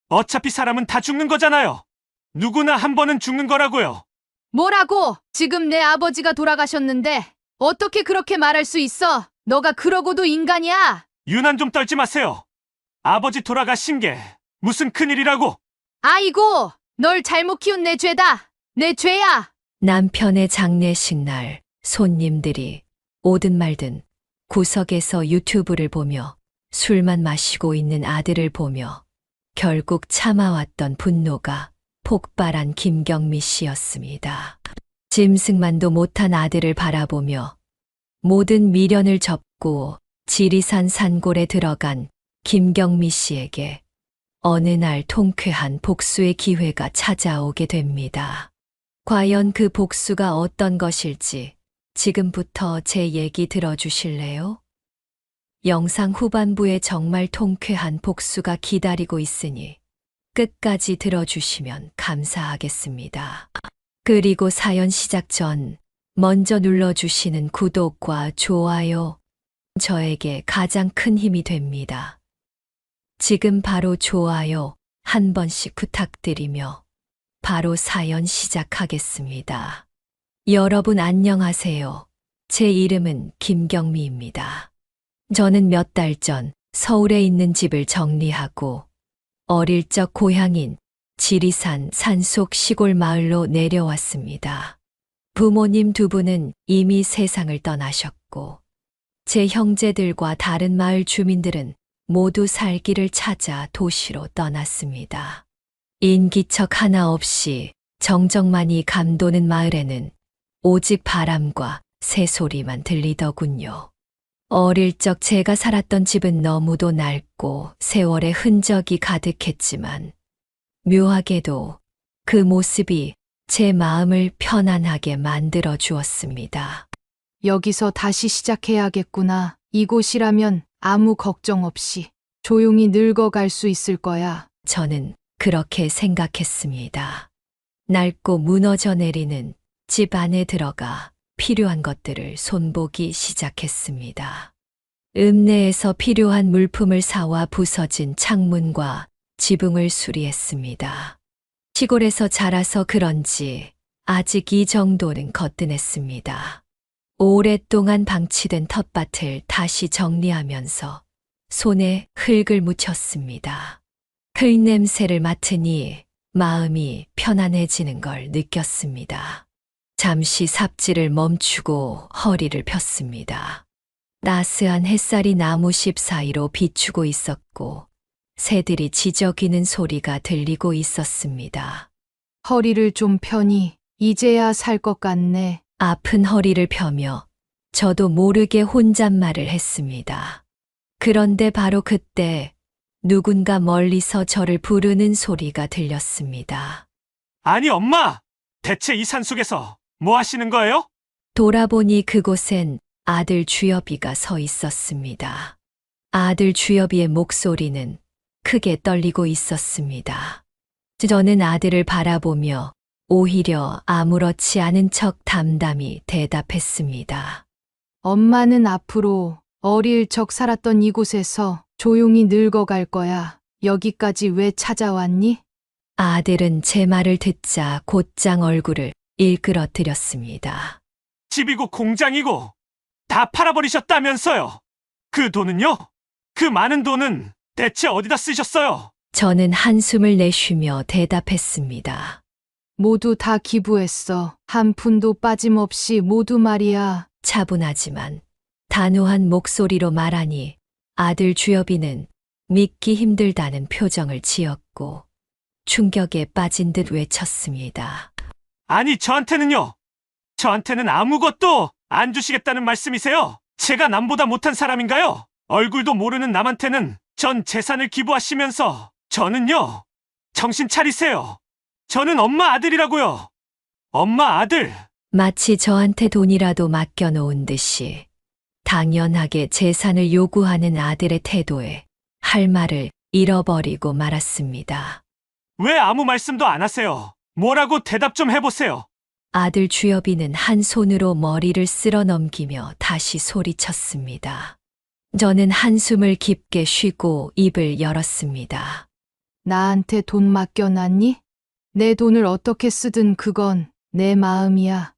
어차피 사람은 다 죽는 거잖아요. 누구나 한 번은 죽는 거라고요. 뭐라고? 지금 내 아버지가 돌아가셨는데 어떻게 그렇게 말할 수 있어? 너가 그러고도 인간이야? 유난 좀 떨지 마세요. 아버지 돌아가신 게 무슨 큰일이라고. 아이고, 널 잘못 키운 내 죄다. 내 죄야. 남편의 장례식 날 손님들이 오든 말든 구석에서 유튜브를 보며 술만 마시고 있는 아들을 보며 결국 참아왔던 분노가 폭발한 김경미 씨였습니다. 짐승만도 못한 아들을 바라보며 모든 미련을 접고 지리산 산골에 들어간 김경미 씨에게 어느 날 통쾌한 복수의 기회가 찾아오게 됩니다. 과연 그 복수가 어떤 것일지 지금부터 제 얘기 들어주실래요? 영상 후반부에 정말 통쾌한 복수가 기다리고 있으니 끝까지 들어주시면 감사하겠습니다. 그리고 사연 시작 전 먼저 눌러주시는 구독과 좋아요, 저에게 가장 큰 힘이 됩니다. 지금 바로 좋아요 한 번씩 부탁드리며 바로 사연 시작하겠습니다. 여러분 안녕하세요. 제 이름은 김경미입니다. 저는 몇 달 전 서울에 있는 집을 정리하고 어릴 적 고향인 지리산 산속 시골 마을로 내려왔습니다. 부모님 두 분은 이미 세상을 떠나셨고 제 형제들과 다른 마을 주민들은 모두 살 길을 찾아 도시로 떠났습니다. 인기척 하나 없이 정적만이 감도는 마을에는 오직 바람과 새소리만 들리더군요. 어릴 적 제가 살았던 집은 너무도 낡고 세월의 흔적이 가득했지만 묘하게도 그 모습이 제 마음을 편안하게 만들어 주었습니다. 여기서 다시 시작해야겠구나. 이곳이라면 아무 걱정 없이 조용히 늙어갈 수 있을 거야. 저는 그렇게 생각했습니다. 낡고 무너져 내리는 집 안에 들어가 필요한 것들을 손보기 시작했습니다. 읍내에서 필요한 물품을 사와 부서진 창문과 지붕을 수리했습니다. 시골에서 자라서 그런지 아직 이 정도는 거뜬했습니다. 오랫동안 방치된 텃밭을 다시 정리하면서 손에 흙을 묻혔습니다. 흙 냄새를 맡으니 마음이 편안해지는 걸 느꼈습니다. 잠시 삽질을 멈추고 허리를 폈습니다. 따스한 햇살이 나무십 사이로 비추고 있었고 새들이 지저귀는 소리가 들리고 있었습니다. 허리를 좀 펴니 이제야 살 것 같네. 아픈 허리를 펴며 저도 모르게 혼잣말을 했습니다. 그런데 바로 그때 누군가 멀리서 저를 부르는 소리가 들렸습니다. 아니 엄마! 대체 이 산속에서 뭐 하시는 거예요? 돌아보니 그곳엔 아들 주엽이가 서 있었습니다. 아들 주엽이의 목소리는 크게 떨리고 있었습니다. 저는 아들을 바라보며 오히려 아무렇지 않은 척 담담히 대답했습니다. 엄마는 앞으로 어릴 적 살았던 이곳에서 조용히 늙어갈 거야. 여기까지 왜 찾아왔니? 아들은 제 말을 듣자 곧장 얼굴을 일그러뜨렸습니다. 집이고 공장이고 다 팔아버리셨다면서요. 그 돈은요? 그 많은 돈은 대체 어디다 쓰셨어요? 저는 한숨을 내쉬며 대답했습니다. 모두 다 기부했어. 한 푼도 빠짐없이 모두 말이야. 차분하지만 단호한 목소리로 말하니 아들 주엽이는 믿기 힘들다는 표정을 지었고 충격에 빠진 듯 외쳤습니다. 아니 저한테는요. 저한테는 아무것도 안 주시겠다는 말씀이세요? 제가 남보다 못한 사람인가요? 얼굴도 모르는 남한테는 전 재산을 기부하시면서 저는요. 정신 차리세요. 저는 엄마 아들이라고요. 엄마 아들. 마치 저한테 돈이라도 맡겨놓은 듯이 당연하게 재산을 요구하는 아들의 태도에 할 말을 잃어버리고 말았습니다. 왜 아무 말씀도 안 하세요? 뭐라고 대답 좀 해보세요. 아들 주엽이는 한 손으로 머리를 쓸어 넘기며 다시 소리쳤습니다. 저는 한숨을 깊게 쉬고 입을 열었습니다. 나한테 돈 맡겨놨니? 내 돈을 어떻게 쓰든 그건 내 마음이야.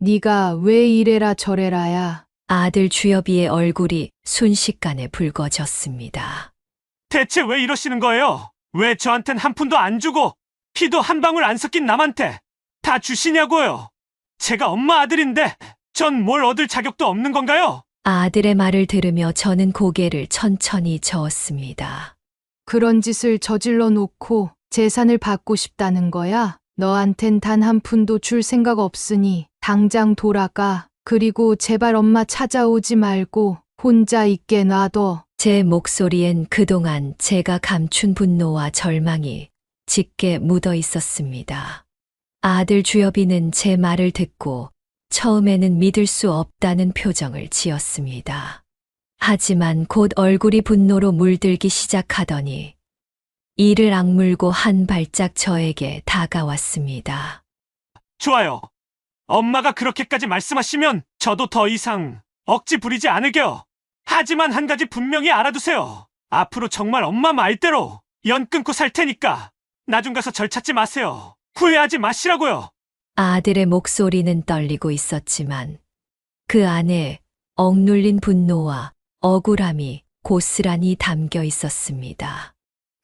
네가 왜 이래라 저래라야. 아들 주엽이의 얼굴이 순식간에 붉어졌습니다. 대체 왜 이러시는 거예요? 왜 저한텐 한 푼도 안 주고 피도 한 방울 안 섞인 남한테 다 주시냐고요? 제가 엄마 아들인데 전 뭘 얻을 자격도 없는 건가요? 아들의 말을 들으며 저는 고개를 천천히 저었습니다. 그런 짓을 저질러 놓고 재산을 받고 싶다는 거야? 너한텐 단 한 푼도 줄 생각 없으니 당장 돌아가. 그리고 제발 엄마 찾아오지 말고 혼자 있게 놔둬. 제 목소리엔 그동안 제가 감춘 분노와 절망이 짙게 묻어 있었습니다. 아들 주엽이는 제 말을 듣고 처음에는 믿을 수 없다는 표정을 지었습니다. 하지만 곧 얼굴이 분노로 물들기 시작하더니 이를 악물고 한 발짝 저에게 다가왔습니다. 좋아요. 엄마가 그렇게까지 말씀하시면 저도 더 이상 억지 부리지 않을게요. 하지만 한 가지 분명히 알아두세요. 앞으로 정말 엄마 말대로 연 끊고 살 테니까 나중 가서 절 찾지 마세요. 후회하지 마시라고요. 아들의 목소리는 떨리고 있었지만 그 안에 억눌린 분노와 억울함이 고스란히 담겨 있었습니다.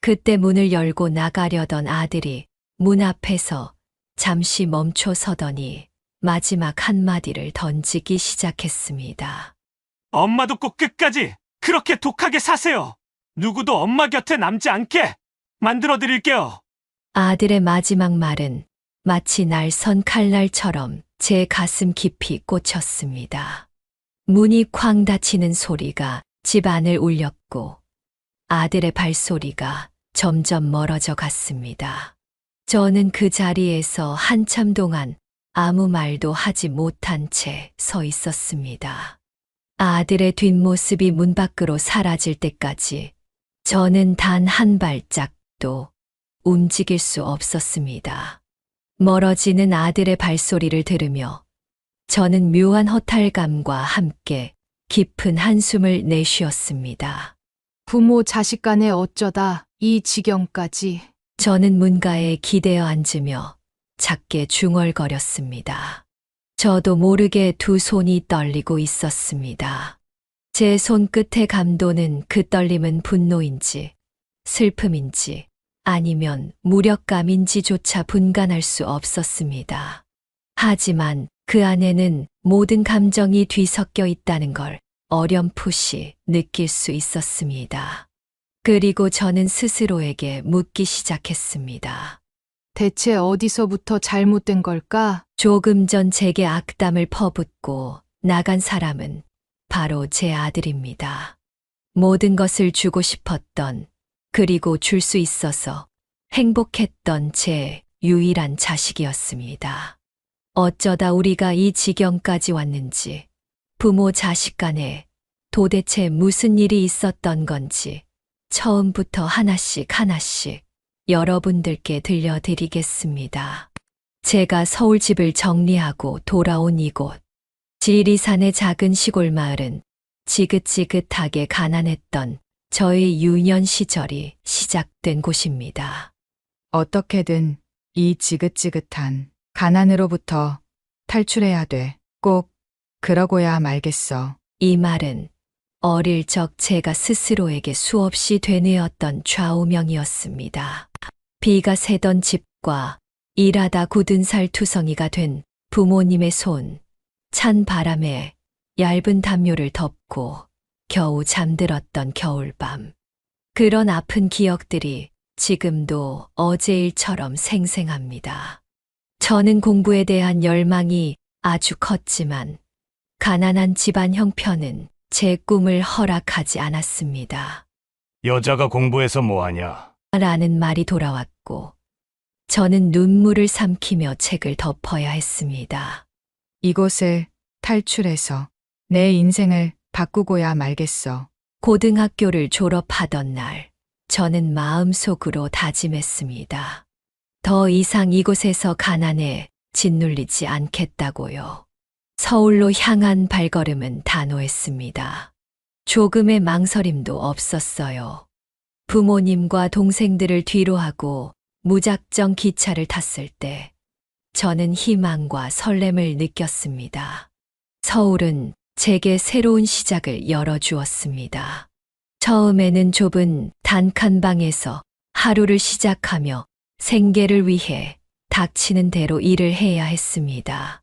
그때 문을 열고 나가려던 아들이 문 앞에서 잠시 멈춰 서더니 마지막 한마디를 던지기 시작했습니다. 엄마도 꼭 끝까지 그렇게 독하게 사세요. 누구도 엄마 곁에 남지 않게 만들어 드릴게요. 아들의 마지막 말은 마치 날선 칼날처럼 제 가슴 깊이 꽂혔습니다. 문이 쾅 닫히는 소리가 집 안을 울렸고 아들의 발소리가 점점 멀어져 갔습니다. 저는 그 자리에서 한참 동안 아무 말도 하지 못한 채 서 있었습니다. 아들의 뒷모습이 문 밖으로 사라질 때까지 저는 단 한 발짝도 움직일 수 없었습니다. 멀어지는 아들의 발소리를 들으며 저는 묘한 허탈감과 함께 깊은 한숨을 내쉬었습니다. 부모 자식 간에 어쩌다 이 지경까지. 저는 문가에 기대어 앉으며 작게 중얼거렸습니다. 저도 모르게 두 손이 떨리고 있었습니다. 제 손끝의 감도는 그 떨림은 분노인지 슬픔인지 아니면 무력감인지조차 분간할 수 없었습니다. 하지만 그 안에는 모든 감정이 뒤섞여 있다는 걸 어렴풋이 느낄 수 있었습니다. 그리고 저는 스스로에게 묻기 시작했습니다. 대체 어디서부터 잘못된 걸까? 조금 전 제게 악담을 퍼붓고 나간 사람은 바로 제 아들입니다. 모든 것을 주고 싶었던, 그리고 줄 수 있어서 행복했던 제 유일한 자식이었습니다. 어쩌다 우리가 이 지경까지 왔는지, 부모 자식 간에 도대체 무슨 일이 있었던 건지 처음부터 하나씩 여러분들께 들려드리겠습니다. 제가 서울집을 정리하고 돌아온 이곳, 지리산의 작은 시골 마을은 지긋지긋하게 가난했던 저의 유년 시절이 시작된 곳입니다. 어떻게든 이 지긋지긋한 가난으로부터 탈출해야 돼. 꼭 그러고야 말겠어. 이 말은 어릴 적 제가 스스로에게 수없이 되뇌었던 좌우명이었습니다. 비가 새던 집과 일하다 굳은 살 투성이가 된 부모님의 손, 찬 바람에 얇은 담요를 덮고 겨우 잠들었던 겨울밤. 그런 아픈 기억들이 지금도 어제 일처럼 생생합니다. 저는 공부에 대한 열망이 아주 컸지만 가난한 집안 형편은 제 꿈을 허락하지 않았습니다. 여자가 공부해서 뭐하냐? 라는 말이 돌아왔고 저는 눈물을 삼키며 책을 덮어야 했습니다. 이곳을 탈출해서 내 인생을 바꾸고야 말겠어. 고등학교를 졸업하던 날 저는 마음속으로 다짐했습니다. 더 이상 이곳에서 가난에 짓눌리지 않겠다고요. 서울로 향한 발걸음은 단호했습니다. 조금의 망설임도 없었어요. 부모님과 동생들을 뒤로하고 무작정 기차를 탔을 때 저는 희망과 설렘을 느꼈습니다. 서울은 제게 새로운 시작을 열어주었습니다. 처음에는 좁은 단칸방에서 하루를 시작하며 생계를 위해 닥치는 대로 일을 해야 했습니다.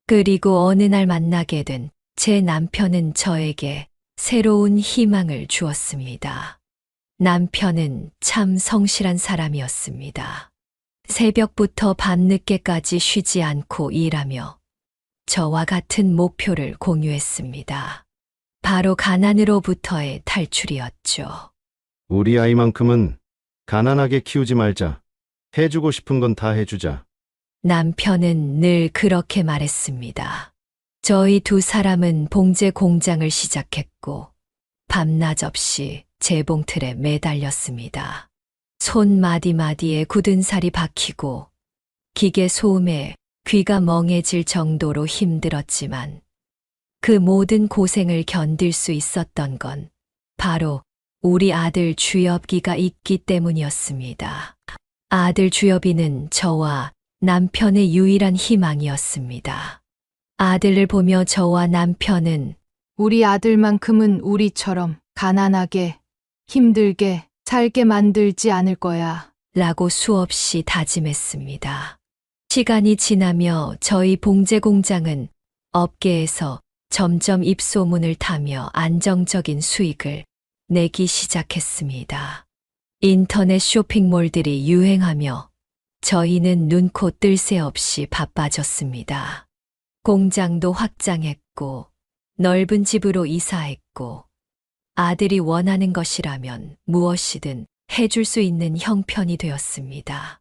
그리고 어느 날 만나게 된 제 남편은 저에게 새로운 희망을 주었습니다. 남편은 참 성실한 사람이었습니다. 새벽부터 밤늦게까지 쉬지 않고 일하며 저와 같은 목표를 공유했습니다. 바로 가난으로부터의 탈출이었죠. 우리 아이만큼은 가난하게 키우지 말자. 해주고 싶은 건 다 해주자. 남편은 늘 그렇게 말했습니다. 저희 두 사람은 봉제 공장을 시작했고 밤낮 없이 재봉틀에 매달렸습니다. 손 마디마디에 굳은 살이 박히고 기계 소음에 귀가 멍해질 정도로 힘들었지만 그 모든 고생을 견딜 수 있었던 건 바로 우리 아들 주엽기가 있기 때문이었습니다. 아들 주엽이는 저와 남편의 유일한 희망이었습니다. 아들을 보며 저와 남편은 우리 아들만큼은 우리처럼 가난하게, 힘들게 살게 만들지 않을 거야. 라고 수없이 다짐했습니다. 시간이 지나며 저희 봉제 공장은 업계에서 점점 입소문을 타며 안정적인 수익을 내기 시작했습니다. 인터넷 쇼핑몰들이 유행하며 저희는 눈코 뜰 새 없이 바빠졌습니다. 공장도 확장했고 넓은 집으로 이사했고 아들이 원하는 것이라면 무엇이든 해줄 수 있는 형편이 되었습니다.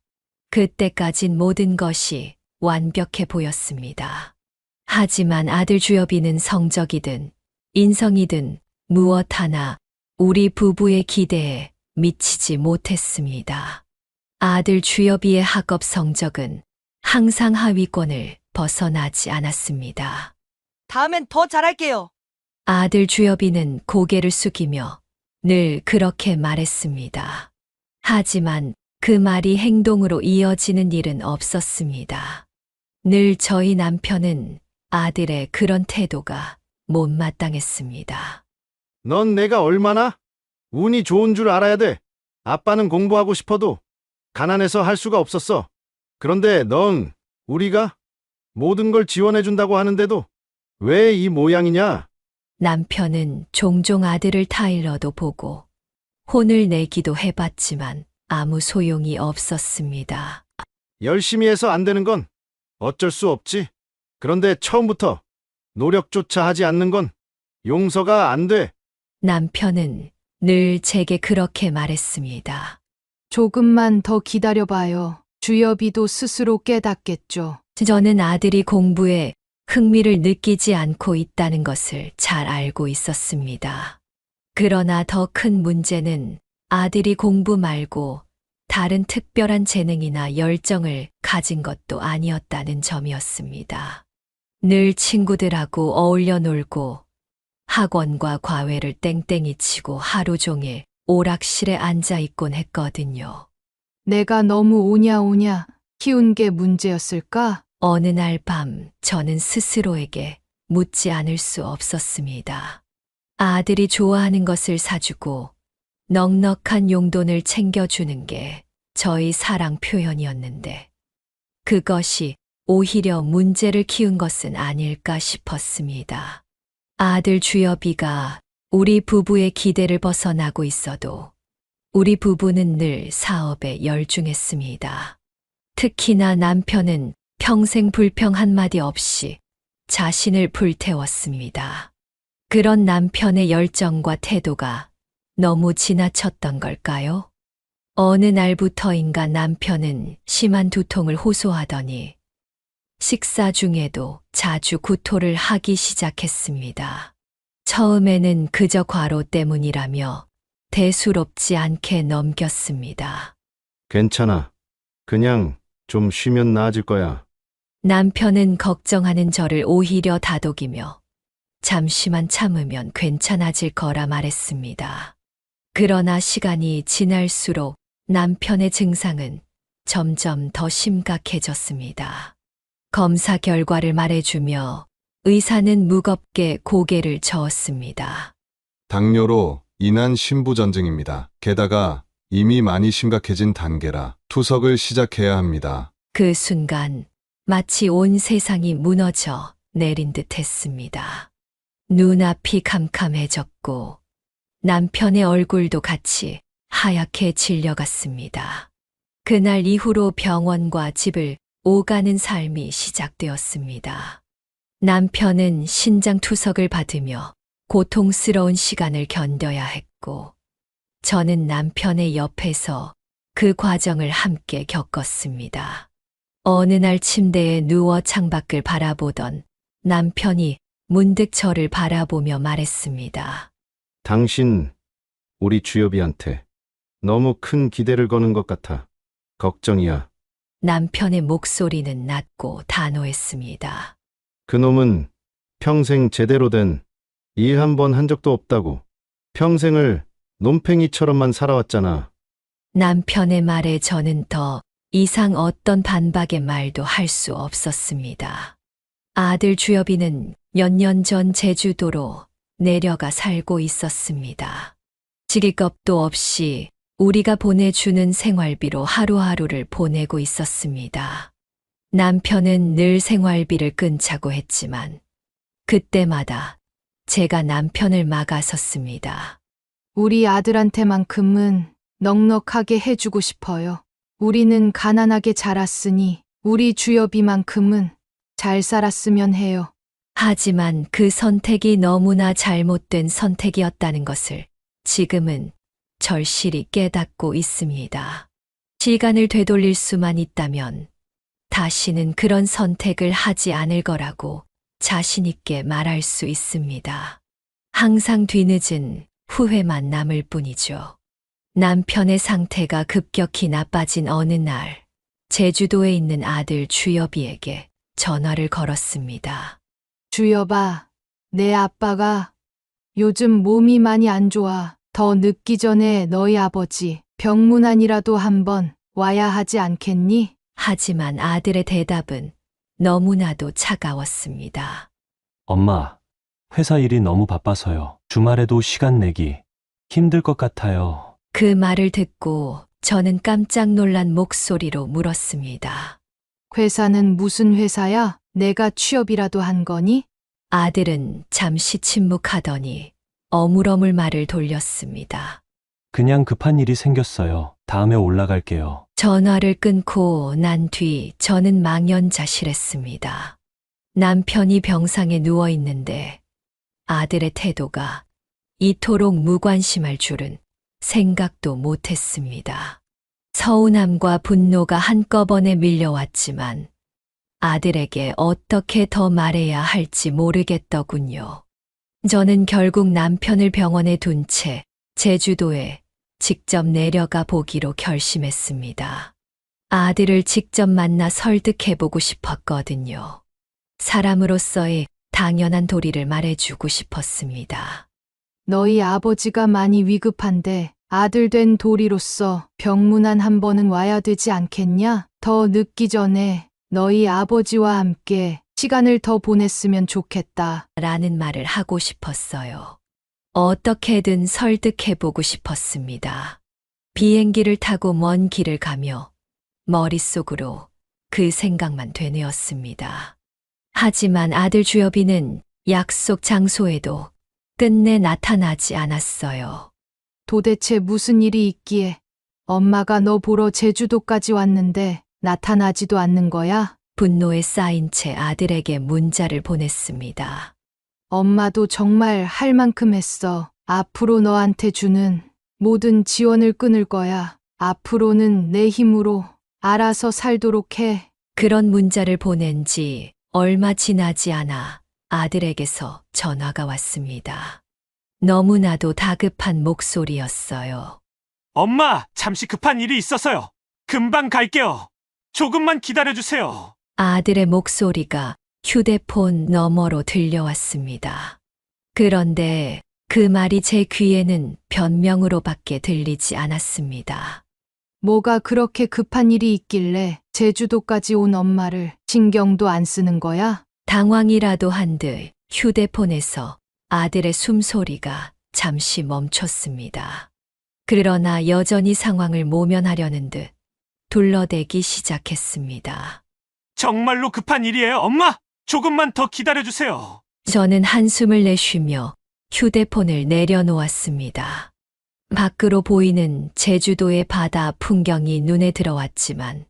그때까진 모든 것이 완벽해 보였습니다. 하지만 아들 주엽이는 성적이든 인성이든 무엇 하나 우리 부부의 기대에 미치지 못했습니다. 아들 주엽이의 학업 성적은 항상 하위권을 벗어나지 않았습니다. 다음엔 더 잘할게요. 아들 주엽이는 고개를 숙이며 늘 그렇게 말했습니다. 하지만 그 말이 행동으로 이어지는 일은 없었습니다. 늘 저희 남편은 아들의 그런 태도가 못마땅했습니다. 넌 내가 얼마나 운이 좋은 줄 알아야 돼. 아빠는 공부하고 싶어도 가난해서 할 수가 없었어. 그런데 넌 우리가 모든 걸 지원해준다고 하는데도 왜 이 모양이냐? 남편은 종종 아들을 타일러도 보고 혼을 내기도 해봤지만 아무 소용이 없었습니다. 열심히 해서 안 되는 건 어쩔 수 없지. 그런데 처음부터 노력조차 하지 않는 건 용서가 안 돼. 남편은 늘 제게 그렇게 말했습니다. 조금만 더 기다려봐요. 주엽이도 스스로 깨닫겠죠. 저는 아들이 공부에 흥미를 느끼지 않고 있다는 것을 잘 알고 있었습니다. 그러나 더 큰 문제는 아들이 공부 말고 다른 특별한 재능이나 열정을 가진 것도 아니었다는 점이었습니다. 늘 친구들하고 어울려 놀고 학원과 과외를 땡땡이 치고 하루 종일 오락실에 앉아 있곤 했거든요. 내가 너무 오냐오냐 키운 게 문제였을까? 어느 날 밤 저는 스스로에게 묻지 않을 수 없었습니다. 아들이 좋아하는 것을 사주고 넉넉한 용돈을 챙겨주는 게 저희 사랑 표현이었는데 그것이 오히려 문제를 키운 것은 아닐까 싶었습니다. 아들 주엽이가 우리 부부의 기대를 벗어나고 있어도 우리 부부는 늘 사업에 열중했습니다. 특히나 남편은 평생 불평 한마디 없이 자신을 불태웠습니다. 그런 남편의 열정과 태도가 너무 지나쳤던 걸까요? 어느 날부터인가 남편은 심한 두통을 호소하더니 식사 중에도 자주 구토를 하기 시작했습니다. 처음에는 그저 과로 때문이라며 대수롭지 않게 넘겼습니다. 괜찮아. 그냥 좀 쉬면 나아질 거야. 남편은 걱정하는 저를 오히려 다독이며 잠시만 참으면 괜찮아질 거라 말했습니다. 그러나 시간이 지날수록 남편의 증상은 점점 더 심각해졌습니다. 검사 결과를 말해주며 의사는 무겁게 고개를 저었습니다. 당뇨로 인한 신부전증입니다. 게다가 이미 많이 심각해진 단계라 투석을 시작해야 합니다. 그 순간 마치 온 세상이 무너져 내린 듯 했습니다. 눈앞이 캄캄해졌고 남편의 얼굴도 같이 하얗게 질려갔습니다. 그날 이후로 병원과 집을 오가는 삶이 시작되었습니다. 남편은 신장 투석을 받으며 고통스러운 시간을 견뎌야 했고, 저는 남편의 옆에서 그 과정을 함께 겪었습니다. 어느 날 침대에 누워 창밖을 바라보던 남편이 문득 저를 바라보며 말했습니다. 당신, 우리 주여비한테 너무 큰 기대를 거는 것 같아. 걱정이야. 남편의 목소리는 낮고 단호했습니다. 그놈은 평생 제대로 된 일 한 번 한 적도 없다고. 평생을 논팽이처럼만 살아왔잖아. 남편의 말에 저는 더 이상 어떤 반박의 말도 할 수 없었습니다. 아들 주여비는 몇 년 전 제주도로 내려가 살고 있었습니다. 직업도 없이 우리가 보내주는 생활비로 하루하루를 보내고 있었습니다. 남편은 늘 생활비를 끊자고 했지만 그때마다 제가 남편을 막아섰습니다. 우리 아들한테만큼은 넉넉하게 해주고 싶어요. 우리는 가난하게 자랐으니 우리 주여비만큼은 잘 살았으면 해요. 하지만 그 선택이 너무나 잘못된 선택이었다는 것을 지금은 절실히 깨닫고 있습니다. 시간을 되돌릴 수만 있다면 다시는 그런 선택을 하지 않을 거라고 자신있게 말할 수 있습니다. 항상 뒤늦은 후회만 남을 뿐이죠. 남편의 상태가 급격히 나빠진 어느 날, 제주도에 있는 아들 주여비에게 전화를 걸었습니다. 주여봐, 내 아빠가 요즘 몸이 많이 안 좋아. 더 늦기 전에 너희 아버지 병문안이라도 한번 와야 하지 않겠니? 하지만 아들의 대답은 너무나도 차가웠습니다. 엄마, 회사 일이 너무 바빠서요. 주말에도 시간 내기 힘들 것 같아요. 그 말을 듣고 저는 깜짝 놀란 목소리로 물었습니다. 회사는 무슨 회사야? 내가 취업이라도 한 거니? 아들은 잠시 침묵하더니 어물어물 말을 돌렸습니다. 그냥 급한 일이 생겼어요. 다음에 올라갈게요. 전화를 끊고 난 뒤 저는 망연자실했습니다. 남편이 병상에 누워 있는데 아들의 태도가 이토록 무관심할 줄은 생각도 못했습니다. 서운함과 분노가 한꺼번에 밀려왔지만 아들에게 어떻게 더 말해야 할지 모르겠더군요. 저는 결국 남편을 병원에 둔 채 제주도에 직접 내려가 보기로 결심했습니다. 아들을 직접 만나 설득해보고 싶었거든요. 사람으로서의 당연한 도리를 말해주고 싶었습니다. 너희 아버지가 많이 위급한데 아들 된 도리로서 병문안 한 번은 와야 되지 않겠냐? 더 늦기 전에 너희 아버지와 함께 시간을 더 보냈으면 좋겠다. 라는 말을 하고 싶었어요. 어떻게든 설득해보고 싶었습니다. 비행기를 타고 먼 길을 가며 머릿속으로 그 생각만 되뇌었습니다. 하지만 아들 주여비는 약속 장소에도 끝내 나타나지 않았어요. 도대체 무슨 일이 있기에 엄마가 너 보러 제주도까지 왔는데 나타나지도 않는 거야? 분노에 쌓인 채 아들에게 문자를 보냈습니다. 엄마도 정말 할 만큼 했어. 앞으로 너한테 주는 모든 지원을 끊을 거야. 앞으로는 내 힘으로 알아서 살도록 해. 그런 문자를 보낸 지 얼마 지나지 않아 아들에게서 전화가 왔습니다. 너무나도 다급한 목소리였어요. 엄마, 잠시 급한 일이 있어서요. 금방 갈게요. 조금만 기다려주세요. 아들의 목소리가 휴대폰 너머로 들려왔습니다. 그런데 그 말이 제 귀에는 변명으로밖에 들리지 않았습니다. 뭐가 그렇게 급한 일이 있길래 제주도까지 온 엄마를 신경도 안 쓰는 거야? 당황이라도 한 듯 휴대폰에서 아들의 숨소리가 잠시 멈췄습니다. 그러나 여전히 상황을 모면하려는 듯 둘러대기 시작했습니다. 정말로 급한 일이에요, 엄마! 조금만 더 기다려주세요. 저는 한숨을 내쉬며 휴대폰을 내려놓았습니다. 밖으로 보이는 제주도의 바다 풍경이 눈에 들어왔지만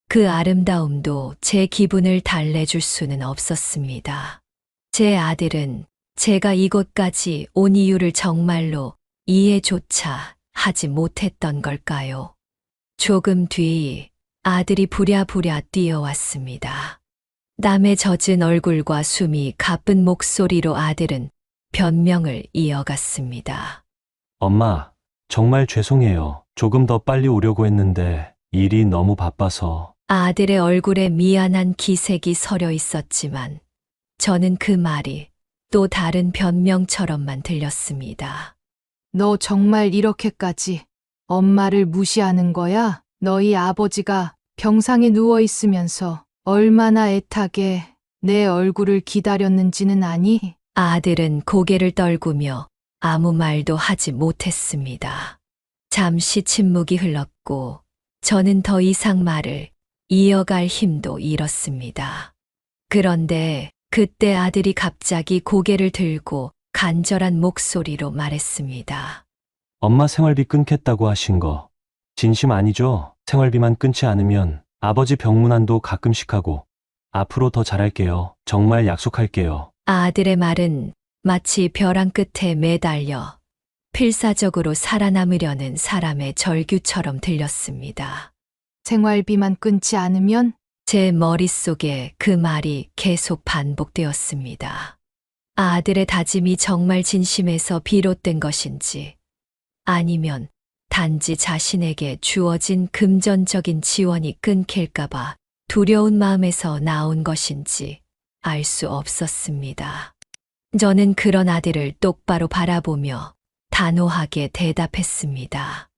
그 아름다움도 제 기분을 달래줄 수는 없었습니다. 제 아들은 제가 이곳까지 온 이유를 정말로 이해조차 하지 못했던 걸까요? 조금 뒤 아들이 부랴부랴 뛰어왔습니다. 땀에 젖은 얼굴과 숨이 가쁜 목소리로 아들은 변명을 이어갔습니다. 엄마, 정말 죄송해요. 조금 더 빨리 오려고 했는데 일이 너무 바빠서. 아들의 얼굴에 미안한 기색이 서려 있었지만 저는 그 말이 또 다른 변명처럼만 들렸습니다. 너 정말 이렇게까지 엄마를 무시하는 거야? 너희 아버지가 병상에 누워 있으면서 얼마나 애타게 내 얼굴을 기다렸는지는 아니? 아들은 고개를 떨구며 아무 말도 하지 못했습니다. 잠시 침묵이 흘렀고 저는 더 이상 말을 이어갈 힘도 잃었습니다. 그런데 그때 아들이 갑자기 고개를 들고 간절한 목소리로 말했습니다. 엄마 생활비 끊겠다고 하신 거 진심 아니죠? 생활비만 끊지 않으면 아버지 병문안도 가끔씩 하고 앞으로 더 잘할게요. 정말 약속할게요. 아들의 말은 마치 벼랑 끝에 매달려 필사적으로 살아남으려는 사람의 절규처럼 들렸습니다. 생활비만 끊지 않으면? 제 머릿속에 그 말이 계속 반복되었습니다. 아들의 다짐이 정말 진심에서 비롯된 것인지 아니면 단지 자신에게 주어진 금전적인 지원이 끊길까봐 두려운 마음에서 나온 것인지 알 수 없었습니다. 저는 그런 아들을 똑바로 바라보며 단호하게 대답했습니다.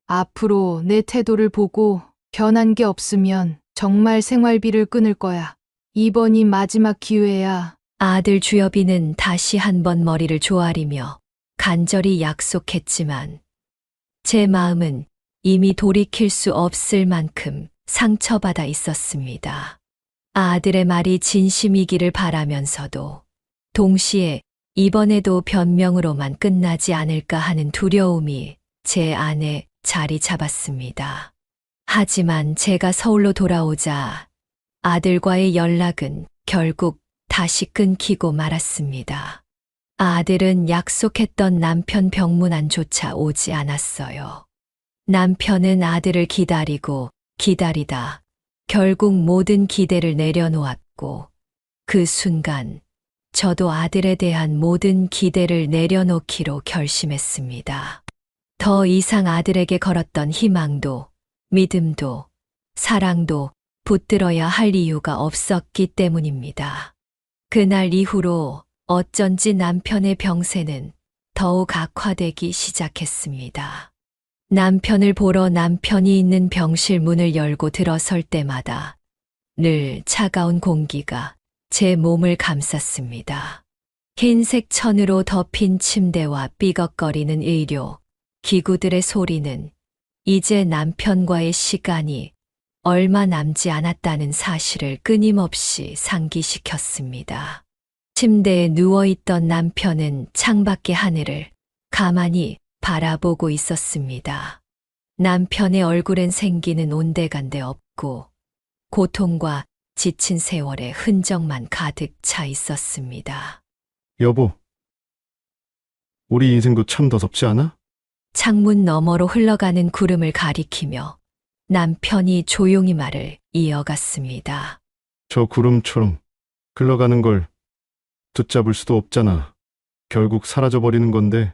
앞으로 내 태도를 보고 변한 게 없으면 정말 생활비를 끊을 거야. 이번이 마지막 기회야. 아들 주여비는 다시 한번 머리를 조아리며 간절히 약속했지만 제 마음은 이미 돌이킬 수 없을 만큼 상처받아 있었습니다. 아들의 말이 진심이기를 바라면서도 동시에 이번에도 변명으로만 끝나지 않을까 하는 두려움이 제 안에 자리 잡았습니다. 하지만 제가 서울로 돌아오자 아들과의 연락은 결국 다시 끊기고 말았습니다. 아들은 약속했던 남편 병문안조차 오지 않았어요. 남편은 아들을 기다리고 기다리다 결국 모든 기대를 내려놓았고 그 순간 저도 아들에 대한 모든 기대를 내려놓기로 결심했습니다. 더 이상 아들에게 걸었던 희망도 믿음도 사랑도 붙들어야 할 이유가 없었기 때문입니다. 그날 이후로 어쩐지 남편의 병세는 더욱 악화되기 시작했습니다. 남편을 보러 남편이 있는 병실 문을 열고 들어설 때마다 늘 차가운 공기가 제 몸을 감쌌습니다. 흰색 천으로 덮인 침대와 삐걱거리는 의료, 기구들의 소리는 이제 남편과의 시간이 얼마 남지 않았다는 사실을 끊임없이 상기시켰습니다. 침대에 누워있던 남편은 창밖의 하늘을 가만히 바라보고 있었습니다. 남편의 얼굴엔 생기는 온데간데 없고 고통과 지친 세월의 흔적만 가득 차 있었습니다. 여보, 우리 인생도 참 더럽지 않아? 창문 너머로 흘러가는 구름을 가리키며 남편이 조용히 말을 이어갔습니다. 저 구름처럼 흘러가는 걸 붙잡을 수도 없잖아. 결국 사라져버리는 건데.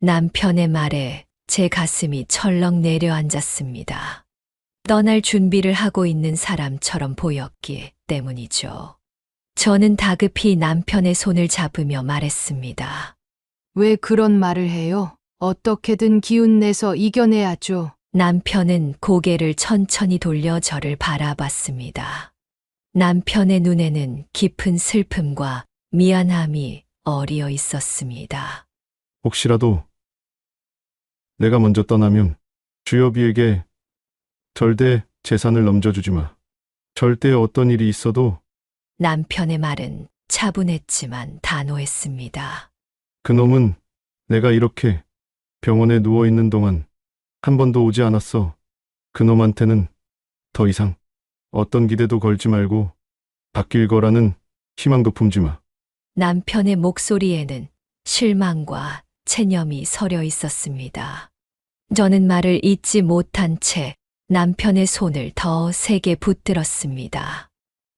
남편의 말에 제 가슴이 철렁 내려앉았습니다. 떠날 준비를 하고 있는 사람처럼 보였기 때문이죠. 저는 다급히 남편의 손을 잡으며 말했습니다. 왜 그런 말을 해요? 어떻게든 기운 내서 이겨내야죠. 남편은 고개를 천천히 돌려 저를 바라봤습니다. 남편의 눈에는 깊은 슬픔과 미안함이 어리어 있었습니다. 혹시라도 내가 먼저 떠나면 주여비에게 절대 재산을 넘겨주지 마. 절대 어떤 일이 있어도 남편의 말은 차분했지만 단호했습니다. 그놈은 내가 이렇게 병원에 누워 있는 동안 한 번도 오지 않았어. 그놈한테는 더 이상 어떤 기대도 걸지 말고 바뀔 거라는 희망도 품지 마. 남편의 목소리에는 실망과 체념이 서려 있었습니다. 저는 말을 잇지 못한 채 남편의 손을 더 세게 붙들었습니다.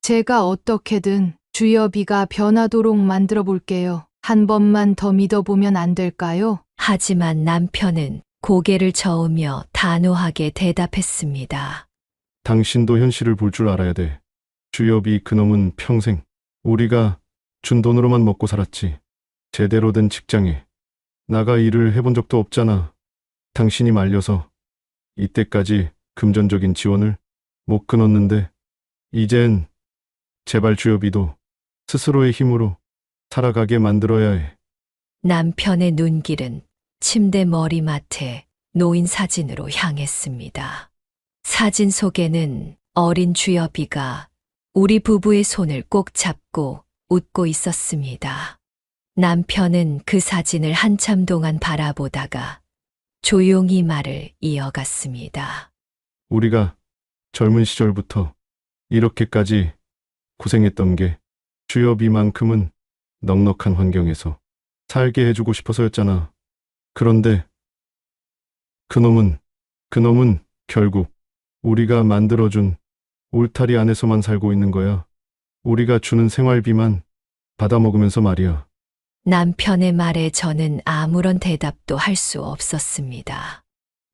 제가 어떻게든 주여비가 변하도록 만들어 볼게요. 한 번만 더 믿어보면 안 될까요? 하지만 남편은 고개를 저으며 단호하게 대답했습니다. 당신도 현실을 볼 줄 알아야 돼. 주여비 그놈은 평생 우리가 준 돈으로만 먹고 살았지. 제대로 된 직장에 나가 일을 해본 적도 없잖아. 당신이 말려서 이때까지 금전적인 지원을 못 끊었는데 이젠 제발 주여비도 스스로의 힘으로 살아가게 만들어야 해. 남편의 눈길은 침대 머리맡에 놓인 사진으로 향했습니다. 사진 속에는 어린 주여비가 우리 부부의 손을 꼭 잡고 웃고 있었습니다. 남편은 그 사진을 한참 동안 바라보다가 조용히 말을 이어갔습니다. 우리가 젊은 시절부터 이렇게까지 고생했던 게 주여비만큼은 넉넉한 환경에서 살게 해주고 싶어서였잖아. 그런데 그놈은 결국 우리가 만들어준 울타리 안에서만 살고 있는 거야. 우리가 주는 생활비만 받아먹으면서 말이야. 남편의 말에 저는 아무런 대답도 할 수 없었습니다.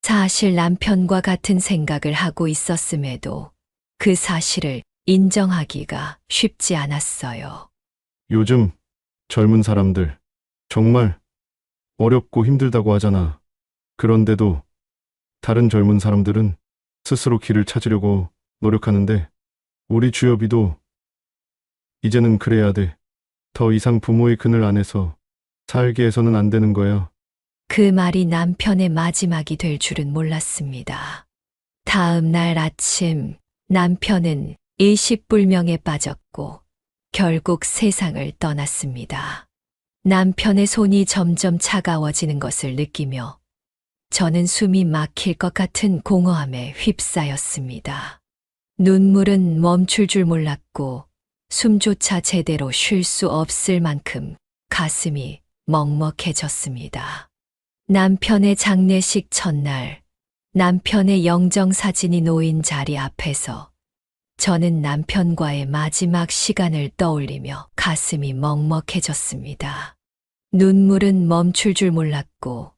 사실 남편과 같은 생각을 하고 있었음에도 그 사실을 인정하기가 쉽지 않았어요. 요즘 젊은 사람들 정말 어렵고 힘들다고 하잖아. 그런데도 다른 젊은 사람들은 스스로 길을 찾으려고 노력하는데 우리 주여비도 이제는 그래야 돼. 더 이상 부모의 그늘 안에서 살게 해서는 안 되는 거야. 그 말이 남편의 마지막이 될 줄은 몰랐습니다. 다음 날 아침 남편은 일식불명에 빠졌고 결국 세상을 떠났습니다. 남편의 손이 점점 차가워지는 것을 느끼며 저는 숨이 막힐 것 같은 공허함에 휩싸였습니다. 눈물은 멈출 줄 몰랐고 숨조차 제대로 쉴 수 없을 만큼 가슴이 먹먹해졌습니다. 남편의 장례식 첫날, 남편의 영정사진이 놓인 자리 앞에서 저는 남편과의 마지막 시간을 떠올리며 가슴이 먹먹해졌습니다. 눈물은 멈출 줄 몰랐고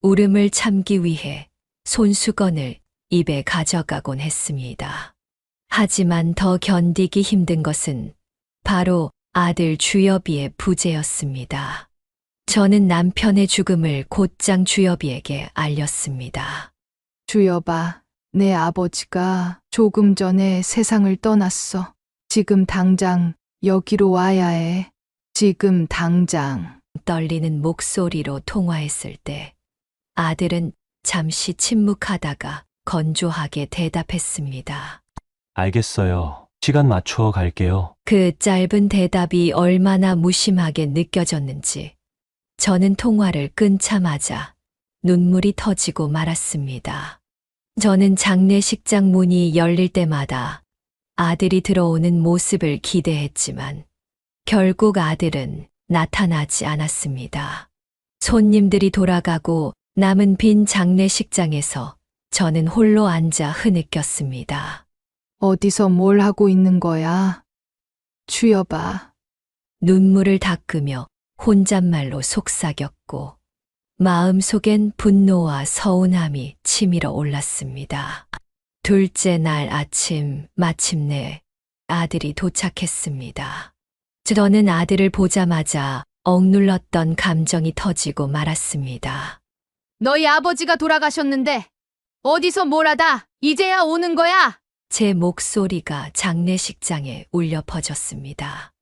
울음을 참기 위해 손수건을 입에 가져가곤 했습니다. 하지만 더 견디기 힘든 것은 바로 아들 주여비의 부재였습니다. 저는 남편의 죽음을 곧장 주여비에게 알렸습니다. 주여봐, 내 아버지가 조금 전에 세상을 떠났어. 지금 당장 여기로 와야 해. 지금 당장. 떨리는 목소리로 통화했을 때 아들은 잠시 침묵하다가 건조하게 대답했습니다. 알겠어요. 시간 맞춰 갈게요. 그 짧은 대답이 얼마나 무심하게 느껴졌는지 저는 통화를 끊자마자 눈물이 터지고 말았습니다. 저는 장례식장 문이 열릴 때마다 아들이 들어오는 모습을 기대했지만 결국 아들은 나타나지 않았습니다. 손님들이 돌아가고 남은 빈 장례식장에서 저는 홀로 앉아 흐느꼈습니다. 어디서 뭘 하고 있는 거야? 주여봐. 눈물을 닦으며 혼잣말로 속삭였고 마음속엔 분노와 서운함이 치밀어 올랐습니다. 둘째 날 아침 마침내 아들이 도착했습니다. 저는 아들을 보자마자 억눌렀던 감정이 터지고 말았습니다. 너희 아버지가 돌아가셨는데 어디서 뭘 하다 이제야 오는 거야? 제 목소리가 장례식장에 울려 퍼졌습니다.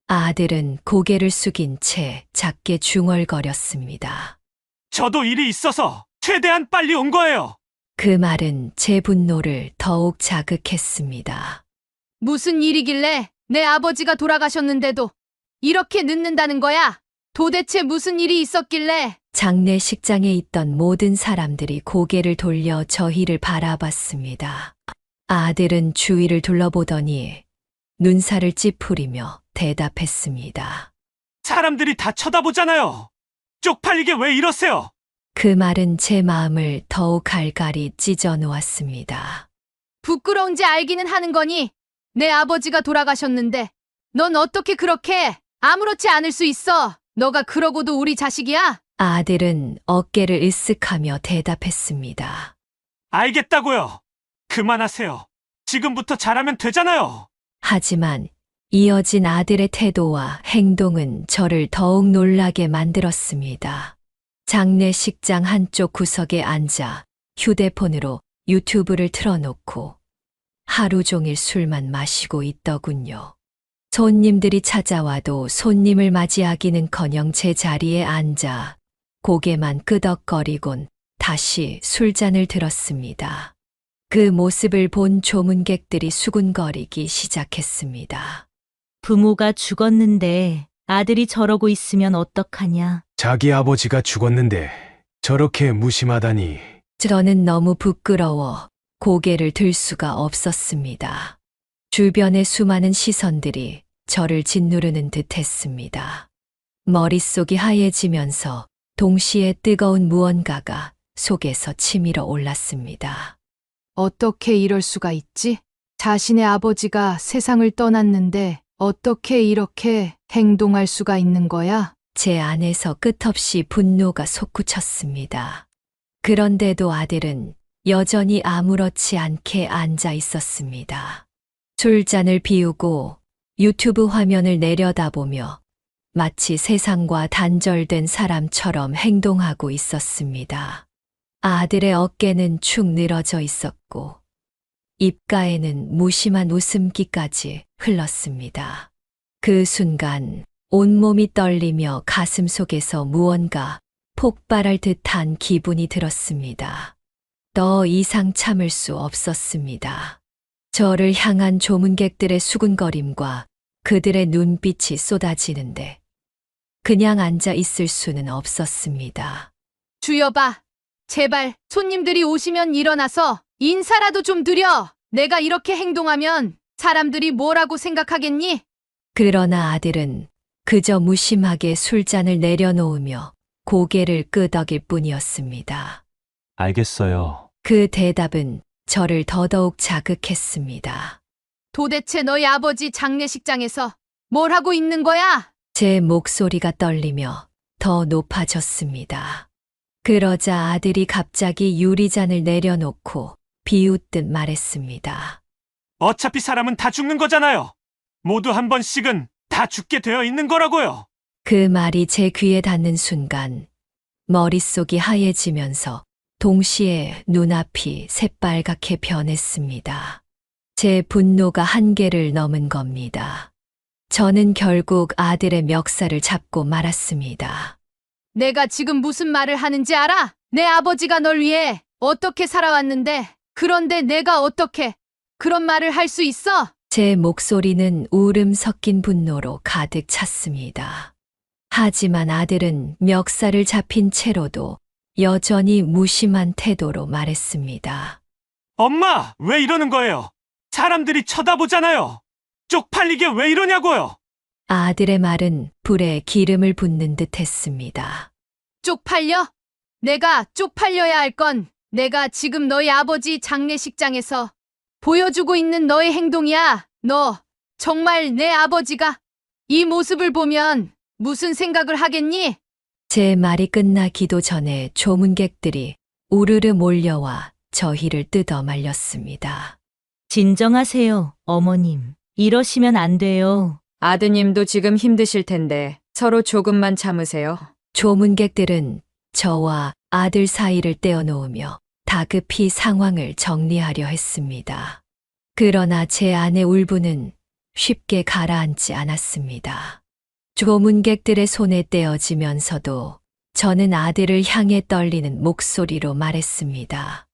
아들은 고개를 숙인 채 작게 중얼거렸습니다. 저도 일이 있어서 최대한 빨리 온 거예요. 그 말은 제 분노를 더욱 자극했습니다. 무슨 일이길래 내 아버지가 돌아가셨는데도 이렇게 늦는다는 거야? 도대체 무슨 일이 있었길래? 장례식장에 있던 모든 사람들이 고개를 돌려 저희를 바라봤습니다. 아들은 주위를 둘러보더니 눈살을 찌푸리며 대답했습니다. 사람들이 다 쳐다보잖아요. 쪽팔리게 왜 이러세요? 그 말은 제 마음을 더욱 갈갈이 찢어 놓았습니다. 부끄러운지 알기는 하는 거니? 내 아버지가 돌아가셨는데 넌 어떻게 그렇게 아무렇지 않을 수 있어? 너가 그러고도 우리 자식이야? 아들은 어깨를 으쓱하며 대답했습니다. 알겠다고요. 그만하세요. 지금부터 잘하면 되잖아요. 하지만 이어진 아들의 태도와 행동은 저를 더욱 놀라게 만들었습니다. 장례식장 한쪽 구석에 앉아 휴대폰으로 유튜브를 틀어놓고 하루 종일 술만 마시고 있더군요. 손님들이 찾아와도 손님을 맞이하기는커녕 제 자리에 앉아 고개만 끄덕거리곤 다시 술잔을 들었습니다. 그 모습을 본 조문객들이 수군거리기 시작했습니다. 부모가 죽었는데 아들이 저러고 있으면 어떡하냐. 자기 아버지가 죽었는데 저렇게 무심하다니. 저는 너무 부끄러워 고개를 들 수가 없었습니다. 주변의 수많은 시선들이 저를 짓누르는 듯 했습니다. 머릿속이 하얘지면서 동시에 뜨거운 무언가가 속에서 치밀어 올랐습니다. 어떻게 이럴 수가 있지? 자신의 아버지가 세상을 떠났는데 어떻게 이렇게 행동할 수가 있는 거야? 제 안에서 끝없이 분노가 솟구쳤습니다. 그런데도 아들은 여전히 아무렇지 않게 앉아 있었습니다. 술잔을 비우고 유튜브 화면을 내려다보며 마치 세상과 단절된 사람처럼 행동하고 있었습니다. 아들의 어깨는 축 늘어져 있었고 입가에는 무심한 웃음기까지 흘렀습니다. 그 순간 온몸이 떨리며 가슴 속에서 무언가 폭발할 듯한 기분이 들었습니다. 더 이상 참을 수 없었습니다. 저를 향한 조문객들의 수군거림과 그들의 눈빛이 쏟아지는데 그냥 앉아 있을 수는 없었습니다. 주여봐, 제발 손님들이 오시면 일어나서 인사라도 좀 드려. 내가 이렇게 행동하면 사람들이 뭐라고 생각하겠니? 그러나 아들은 그저 무심하게 술잔을 내려놓으며 고개를 끄덕일 뿐이었습니다. 알겠어요. 그 대답은 저를 더더욱 자극했습니다. 도대체 너희 아버지 장례식장에서 뭘 하고 있는 거야? 제 목소리가 떨리며 더 높아졌습니다. 그러자 아들이 갑자기 유리잔을 내려놓고 비웃듯 말했습니다. 어차피 사람은 다 죽는 거잖아요. 모두 한 번씩은 다 죽게 되어 있는 거라고요. 그 말이 제 귀에 닿는 순간 머릿속이 하얘지면서 동시에 눈앞이 새빨갛게 변했습니다. 제 분노가 한계를 넘은 겁니다. 저는 결국 아들의 멱살을 잡고 말았습니다. 내가 지금 무슨 말을 하는지 알아? 내 아버지가 널 위해 어떻게 살아왔는데, 그런데 내가 어떻게 그런 말을 할 수 있어? 제 목소리는 울음 섞인 분노로 가득 찼습니다. 하지만 아들은 멱살을 잡힌 채로도 여전히 무심한 태도로 말했습니다. 엄마, 왜 이러는 거예요? 사람들이 쳐다보잖아요. 쪽팔리게 왜 이러냐고요? 아들의 말은 불에 기름을 붓는 듯 했습니다. 쪽팔려? 내가 쪽팔려야 할 건 내가 지금 너희 아버지 장례식장에서 보여주고 있는 너의 행동이야. 너 정말 내 아버지가 이 모습을 보면 무슨 생각을 하겠니? 제 말이 끝나기도 전에 조문객들이 우르르 몰려와 저희를 뜯어 말렸습니다. 진정하세요, 어머님. 이러시면 안 돼요. 아드님도 지금 힘드실 텐데 서로 조금만 참으세요. 조문객들은 저와 아들 사이를 떼어놓으며 다급히 상황을 정리하려 했습니다. 그러나 제 아내 울분은 쉽게 가라앉지 않았습니다. 조문객들의 손에 떼어지면서도 저는 아들을 향해 떨리는 목소리로 말했습니다.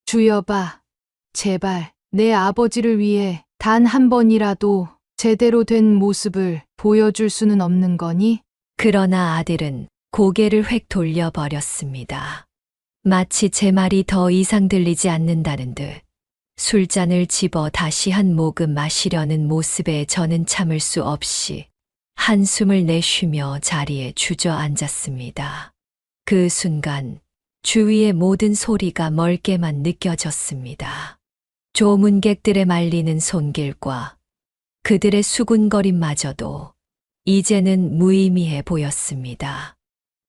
주여봐, 제발 내 아버지를 위해 단 한 번이라도 제대로 된 모습을 보여줄 수는 없는 거니? 그러나 아들은 고개를 획 돌려버렸습니다. 마치 제 말이 더 이상 들리지 않는다는 듯 술잔을 집어 다시 한 모금 마시려는 모습에 저는 참을 수 없이 한숨을 내쉬며 자리에 주저앉았습니다. 그 순간 주위의 모든 소리가 멀게만 느껴졌습니다. 조문객들의 말리는 손길과 그들의 수군거림마저도 이제는 무의미해 보였습니다.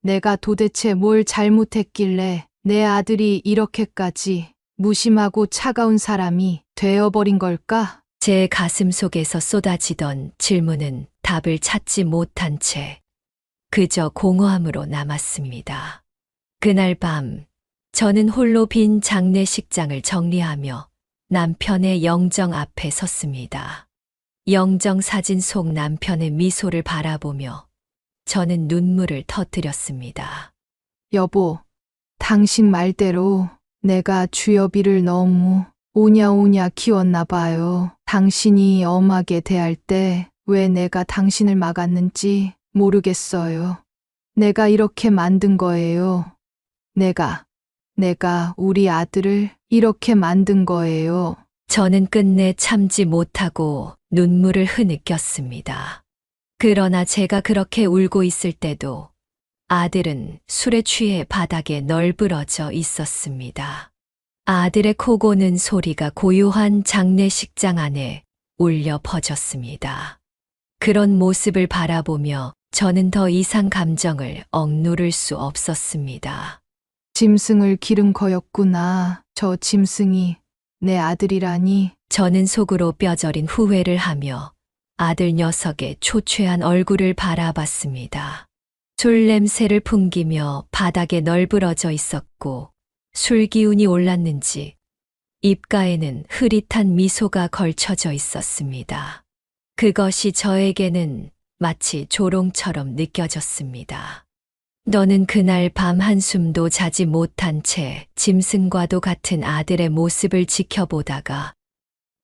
내가 도대체 뭘 잘못했길래 내 아들이 이렇게까지 무심하고 차가운 사람이 되어버린 걸까? 제 가슴 속에서 쏟아지던 질문은 답을 찾지 못한 채 그저 공허함으로 남았습니다. 그날 밤 저는 홀로 빈 장례식장을 정리하며 남편의 영정 앞에 섰습니다. 영정 사진 속 남편의 미소를 바라보며 저는 눈물을 터뜨렸습니다. 여보, 당신 말대로 내가 주여비를 너무 오냐오냐 키웠나 봐요. 당신이 엄하게 대할 때 왜 내가 당신을 막았는지 모르겠어요. 내가 이렇게 만든 거예요. 내가 우리 아들을 이렇게 만든 거예요. 저는 끝내 참지 못하고 눈물을 흐느꼈습니다. 그러나 제가 그렇게 울고 있을 때도 아들은 술에 취해 바닥에 널브러져 있었습니다. 아들의 코 고는 소리가 고요한 장례식장 안에 울려 퍼졌습니다. 그런 모습을 바라보며 저는 더 이상 감정을 억누를 수 없었습니다. 짐승을 기른 거였구나. 저 짐승이 내 아들이라니. 저는 속으로 뼈저린 후회를 하며 아들 녀석의 초췌한 얼굴을 바라봤습니다. 술 냄새를 풍기며 바닥에 널브러져 있었고 술 기운이 올랐는지 입가에는 흐릿한 미소가 걸쳐져 있었습니다. 그것이 저에게는 마치 조롱처럼 느껴졌습니다. 너는 그날 밤 한숨도 자지 못한 채 짐승과도 같은 아들의 모습을 지켜보다가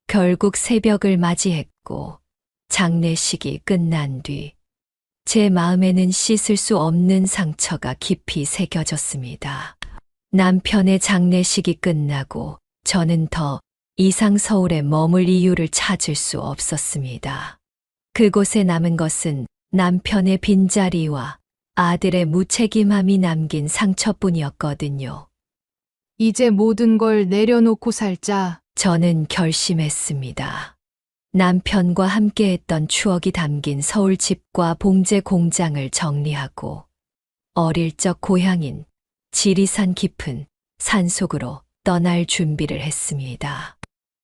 결국 새벽을 맞이했고 장례식이 끝난 뒤 제 마음에는 씻을 수 없는 상처가 깊이 새겨졌습니다. 남편의 장례식이 끝나고 저는 더 이상 서울에 머물 이유를 찾을 수 없었습니다. 그곳에 남은 것은 남편의 빈자리와 아들의 무책임함이 남긴 상처뿐이었거든요. 이제 모든 걸 내려놓고 살자. 저는 결심했습니다. 남편과 함께했던 추억이 담긴 서울 집과 봉제 공장을 정리하고 어릴 적 고향인 지리산 깊은 산속으로 떠날 준비를 했습니다.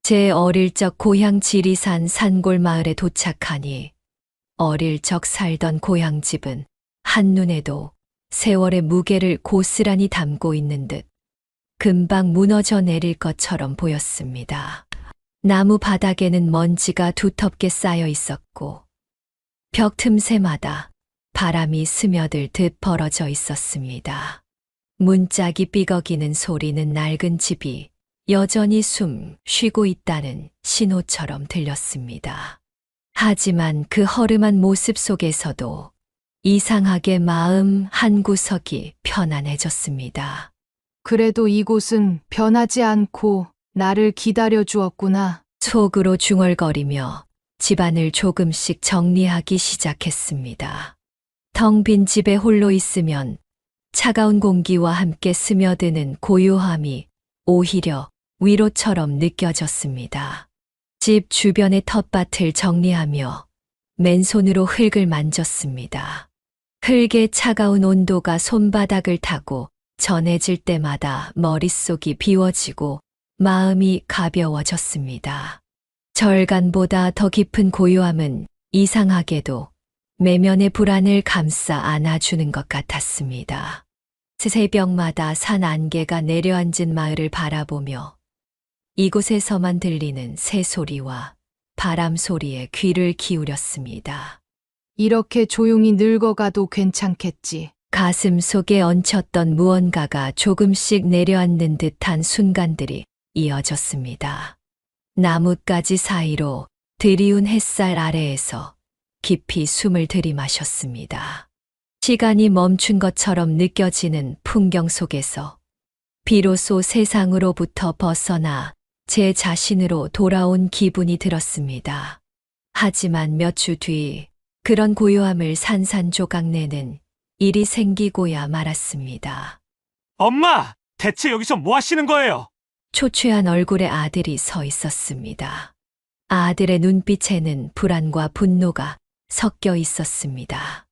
제 어릴 적 고향 지리산 산골 마을에 도착하니 어릴 적 살던 고향집은 한눈에도 세월의 무게를 고스란히 담고 있는 듯 금방 무너져 내릴 것처럼 보였습니다. 나무 바닥에는 먼지가 두텁게 쌓여 있었고 벽 틈새마다 바람이 스며들 듯 벌어져 있었습니다. 문짝이 삐걱이는 소리는 낡은 집이 여전히 숨 쉬고 있다는 신호처럼 들렸습니다. 하지만 그 허름한 모습 속에서도 이상하게 마음 한구석이 편안해졌습니다. 그래도 이곳은 변하지 않고 나를 기다려 주었구나. 속으로 중얼거리며 집안을 조금씩 정리하기 시작했습니다. 텅 빈 집에 홀로 있으면 차가운 공기와 함께 스며드는 고요함이 오히려 위로처럼 느껴졌습니다. 집 주변의 텃밭을 정리하며 맨손으로 흙을 만졌습니다. 흙의 차가운 온도가 손바닥을 타고 전해질 때마다 머릿속이 비워지고 마음이 가벼워졌습니다. 절간보다 더 깊은 고요함은 이상하게도 내면의 불안을 감싸 안아주는 것 같았습니다. 새벽마다 산 안개가 내려앉은 마을을 바라보며 이곳에서만 들리는 새소리와 바람 소리에 귀를 기울였습니다. 이렇게 조용히 늙어가도 괜찮겠지. 가슴 속에 얹혔던 무언가가 조금씩 내려앉는 듯한 순간들이 이어졌습니다. 나뭇가지 사이로 드리운 햇살 아래에서 깊이 숨을 들이마셨습니다. 시간이 멈춘 것처럼 느껴지는 풍경 속에서 비로소 세상으로부터 벗어나 제 자신으로 돌아온 기분이 들었습니다. 하지만 몇 주 뒤 그런 고요함을 산산조각내는 일이 생기고야 말았습니다. 엄마, 대체 여기서 뭐 하시는 거예요? 초췌한 얼굴의 아들이 서 있었습니다. 아들의 눈빛에는 불안과 분노가 섞여 있었습니다.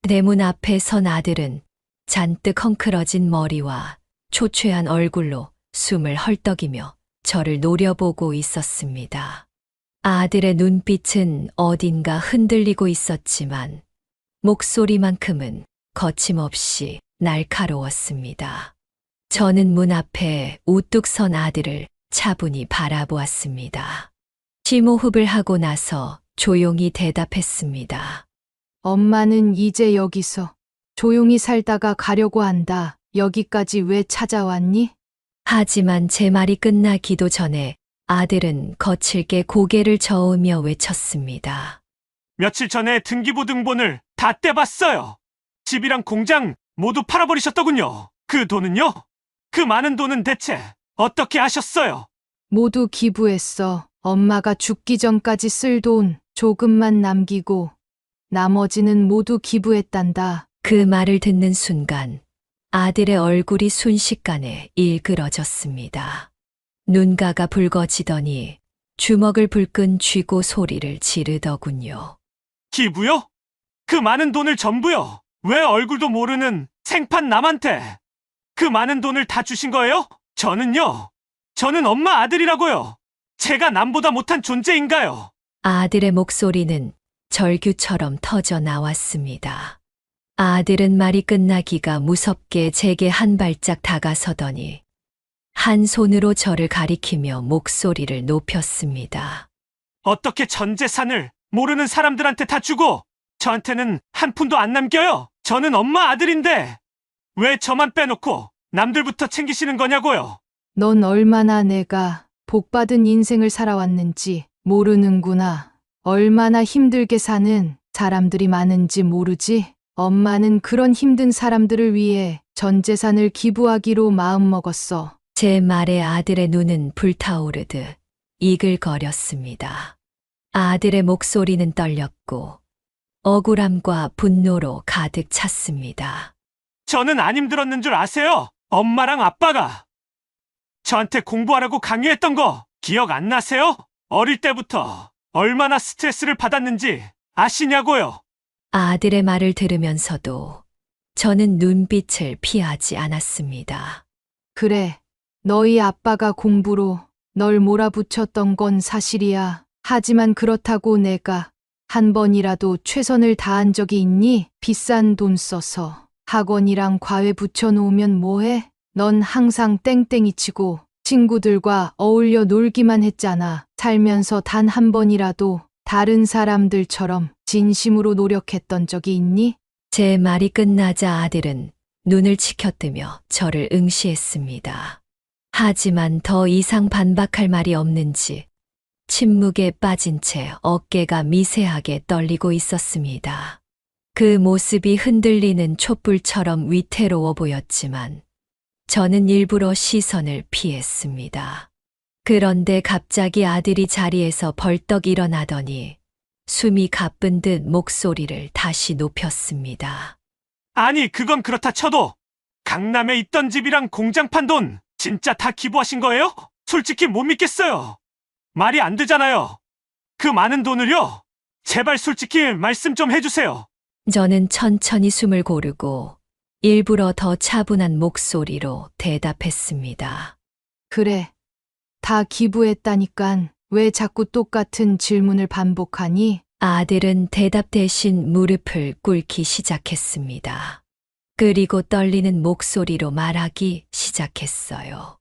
대문 앞에 선 아들은 잔뜩 헝클어진 머리와 초췌한 얼굴로 숨을 헐떡이며 저를 노려보고 있었습니다. 아들의 눈빛은 어딘가 흔들리고 있었지만 목소리만큼은 거침없이 날카로웠습니다. 저는 문 앞에 우뚝 선 아들을 차분히 바라보았습니다. 심호흡을 하고 나서 조용히 대답했습니다. 엄마는 이제 여기서 조용히 살다가 가려고 한다. 여기까지 왜 찾아왔니? 하지만 제 말이 끝나기도 전에 아들은 거칠게 고개를 저으며 외쳤습니다. 며칠 전에 등기부 등본을 다 떼봤어요. 집이랑 공장 모두 팔아버리셨더군요. 그 돈은요? 그 많은 돈은 대체 어떻게 하셨어요? 모두 기부했어. 엄마가 죽기 전까지 쓸 돈 조금만 남기고 나머지는 모두 기부했단다. 그 말을 듣는 순간 아들의 얼굴이 순식간에 일그러졌습니다. 눈가가 붉어지더니 주먹을 불끈 쥐고 소리를 지르더군요. 기부요? 그 많은 돈을 전부요? 왜 얼굴도 모르는 생판 남한테 그 많은 돈을 다 주신 거예요? 저는 엄마 아들이라고요. 제가 남보다 못한 존재인가요? 아들의 목소리는 절규처럼 터져 나왔습니다. 아들은 말이 끝나기가 무섭게 제게 한 발짝 다가서더니 한 손으로 저를 가리키며 목소리를 높였습니다. 어떻게 전 재산을 모르는 사람들한테 다 주고 저한테는 한 푼도 안 남겨요? 저는 엄마 아들인데 왜 저만 빼놓고 남들부터 챙기시는 거냐고요? 넌 얼마나 내가 복받은 인생을 살아왔는지 모르는구나. 얼마나 힘들게 사는 사람들이 많은지 모르지? 엄마는 그런 힘든 사람들을 위해 전 재산을 기부하기로 마음먹었어. 제 말에 아들의 눈은 불타오르듯 이글거렸습니다. 아들의 목소리는 떨렸고 억울함과 분노로 가득 찼습니다. 저는 안 힘들었는 줄 아세요? 엄마랑 아빠가 저한테 공부하라고 강요했던 거 기억 안 나세요? 어릴 때부터 얼마나 스트레스를 받았는지 아시냐고요? 아들의 말을 들으면서도 저는 눈빛을 피하지 않았습니다. 그래, 너희 아빠가 공부로 널 몰아붙였던 건 사실이야. 하지만 그렇다고 내가 한 번이라도 최선을 다한 적이 있니? 비싼 돈 써서 학원이랑 과외 붙여놓으면 뭐해? 넌 항상 땡땡이 치고 친구들과 어울려 놀기만 했잖아. 살면서 단 한 번이라도 다른 사람들처럼 진심으로 노력했던 적이 있니? 제 말이 끝나자 아들은 눈을 치켜뜨며 저를 응시했습니다. 하지만 더 이상 반박할 말이 없는지 침묵에 빠진 채 어깨가 미세하게 떨리고 있었습니다. 그 모습이 흔들리는 촛불처럼 위태로워 보였지만 저는 일부러 시선을 피했습니다. 그런데 갑자기 아들이 자리에서 벌떡 일어나더니 숨이 가쁜 듯 목소리를 다시 높였습니다. 아니, 그건 그렇다 쳐도 강남에 있던 집이랑 공장 판 돈 진짜 다 기부하신 거예요? 솔직히 못 믿겠어요. 말이 안 되잖아요. 그 많은 돈을요? 제발 솔직히 말씀 좀 해주세요. 저는 천천히 숨을 고르고 일부러 더 차분한 목소리로 대답했습니다. 그래, 다 기부했다니깐 왜 자꾸 똑같은 질문을 반복하니? 아들은 대답 대신 무릎을 꿇기 시작했습니다. 그리고 떨리는 목소리로 말하기 시작했어요.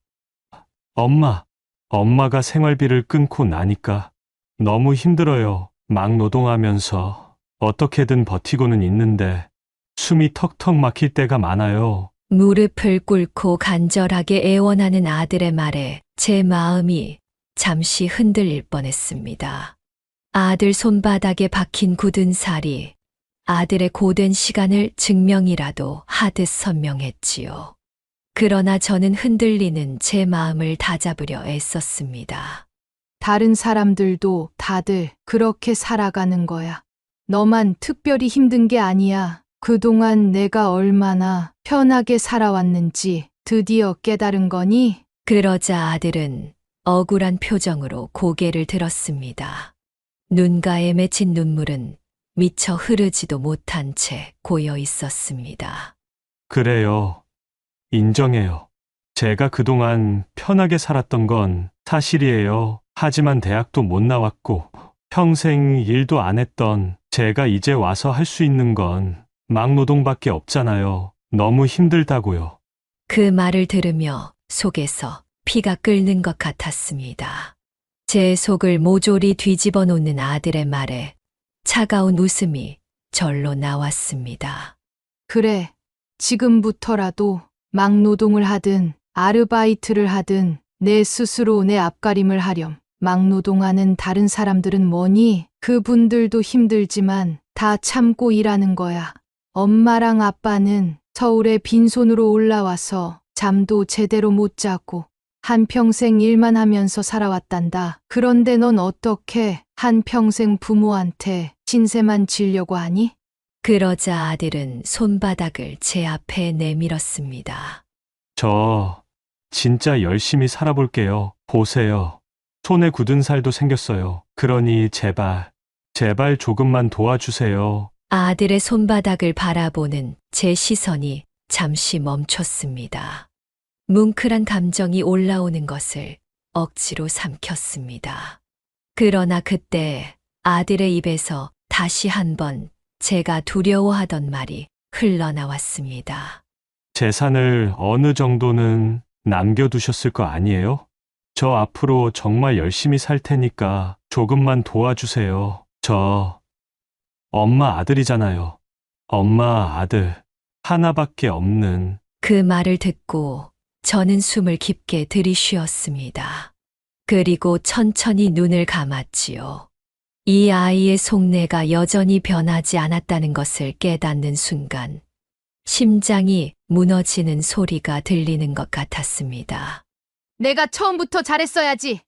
엄마가 생활비를 끊고 나니까 너무 힘들어요. 막 노동하면서 어떻게든 버티고는 있는데 숨이 턱턱 막힐 때가 많아요. 무릎을 꿇고 간절하게 애원하는 아들의 말에 제 마음이 잠시 흔들릴 뻔했습니다. 아들 손바닥에 박힌 굳은 살이 아들의 고된 시간을 증명이라도 하듯 선명했지요. 그러나 저는 흔들리는 제 마음을 다잡으려 애썼습니다. 다른 사람들도 다들 그렇게 살아가는 거야. 너만 특별히 힘든 게 아니야. 그동안 내가 얼마나 편하게 살아왔는지 드디어 깨달은 거니? 그러자 아들은 억울한 표정으로 고개를 들었습니다. 눈가에 맺힌 눈물은 미처 흐르지도 못한 채 고여 있었습니다. 그래요. 인정해요. 제가 그동안 편하게 살았던 건 사실이에요. 하지만 대학도 못 나왔고 평생 일도 안 했던 제가 이제 와서 할 수 있는 건 막노동밖에 없잖아요. 너무 힘들다고요. 그 말을 들으며 속에서 피가 끓는 것 같았습니다. 제 속을 모조리 뒤집어 놓는 아들의 말에 차가운 웃음이 절로 나왔습니다. 그래. 지금부터라도 막노동을 하든 아르바이트를 하든 내 스스로 내 앞가림을 하렴. 막노동하는 다른 사람들은 뭐니? 그분들도 힘들지만 다 참고 일하는 거야. 엄마랑 아빠는 서울에 빈손으로 올라와서 잠도 제대로 못 자고 한평생 일만 하면서 살아왔단다. 그런데 넌 어떻게 한평생 부모한테 신세만 지려고 하니? 그러자 아들은 손바닥을 제 앞에 내밀었습니다. 저 진짜 열심히 살아볼게요. 보세요. 손에 굳은 살도 생겼어요. 그러니 제발 조금만 도와주세요. 아들의 손바닥을 바라보는 제 시선이 잠시 멈췄습니다. 뭉클한 감정이 올라오는 것을 억지로 삼켰습니다. 그러나 그때 아들의 입에서 다시 한번 제가 두려워하던 말이 흘러나왔습니다. 재산을 어느 정도는 남겨두셨을 거 아니에요? 저 앞으로 정말 열심히 살 테니까 조금만 도와주세요. 저 엄마 아들이잖아요. 엄마 아들 하나밖에 없는. 그 말을 듣고 저는 숨을 깊게 들이쉬었습니다. 그리고 천천히 눈을 감았지요. 이 아이의 속내가 여전히 변하지 않았다는 것을 깨닫는 순간 심장이 무너지는 소리가 들리는 것 같았습니다. 내가 처음부터 잘했어야지.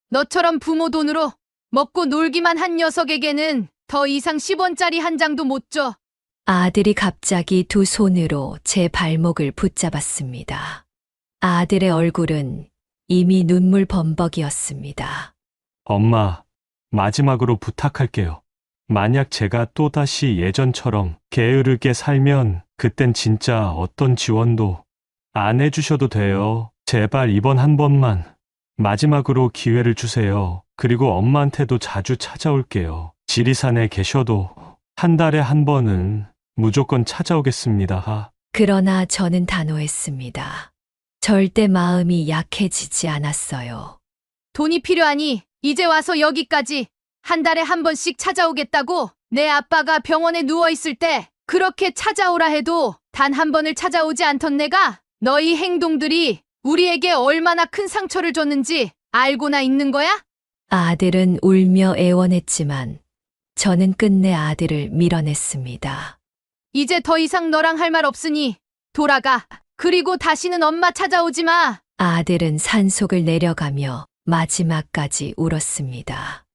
너처럼 부모 돈으로 먹고 놀기만 한 녀석에게는 더 이상 10원짜리 한 장도 못 줘. 아들이 갑자기 두 손으로 제 발목을 붙잡았습니다. 아들의 얼굴은 이미 눈물 범벅이었습니다. 엄마, 마지막으로 부탁할게요. 만약 제가 또다시 예전처럼 게으르게 살면 그땐 진짜 어떤 지원도 안 해주셔도 돼요. 제발 이번 한 번만 마지막으로 기회를 주세요. 그리고 엄마한테도 자주 찾아올게요. 지리산에 계셔도 한 달에 한 번은 무조건 찾아오겠습니다. 그러나 저는 단호했습니다. 절대 마음이 약해지지 않았어요. 돈이 필요하니 이제 와서 여기까지 한 달에 한 번씩 찾아오겠다고? 내 아빠가 병원에 누워있을 때 그렇게 찾아오라 해도 단 한 번을 찾아오지 않던 내가 너희 행동들이 우리에게 얼마나 큰 상처를 줬는지 알고나 있는 거야? 아들은 울며 애원했지만 저는 끝내 아들을 밀어냈습니다. 이제 더 이상 너랑 할 말 없으니 돌아가. 그리고 다시는 엄마 찾아오지 마. 아들은 산속을 내려가며 마지막까지 울었습니다.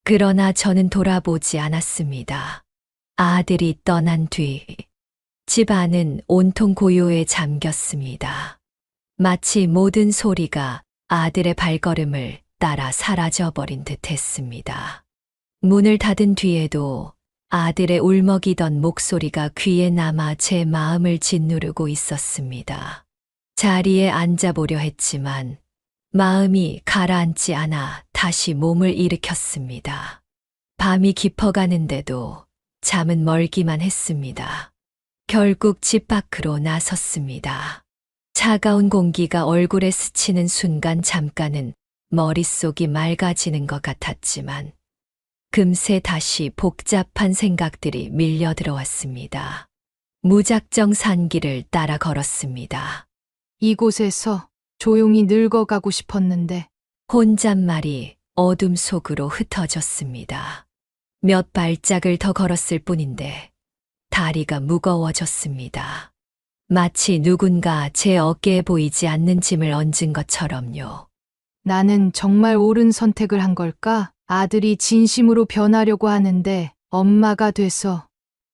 그러나 저는 돌아보지 않았습니다. 아들이 떠난 뒤 집안은 온통 고요에 잠겼습니다. 마치 모든 소리가 아들의 발걸음을 따라 사라져버린 듯 했습니다. 문을 닫은 뒤에도 아들의 울먹이던 목소리가 귀에 남아 제 마음을 짓누르고 있었습니다. 자리에 앉아보려 했지만 마음이 가라앉지 않아 다시 몸을 일으켰습니다. 밤이 깊어가는데도 잠은 멀기만 했습니다. 결국 집 밖으로 나섰습니다. 차가운 공기가 얼굴에 스치는 순간 잠깐은 머릿속이 맑아지는 것 같았지만 금세 다시 복잡한 생각들이 밀려 들어왔습니다. 무작정 산길을 따라 걸었습니다. 이곳에서 조용히 늙어가고 싶었는데 혼잣말이 어둠 속으로 흩어졌습니다. 몇 발짝을 더 걸었을 뿐인데 다리가 무거워졌습니다. 마치 누군가 제 어깨에 보이지 않는 짐을 얹은 것처럼요. 나는 정말 옳은 선택을 한 걸까? 아들이 진심으로 변하려고 하는데 엄마가 돼서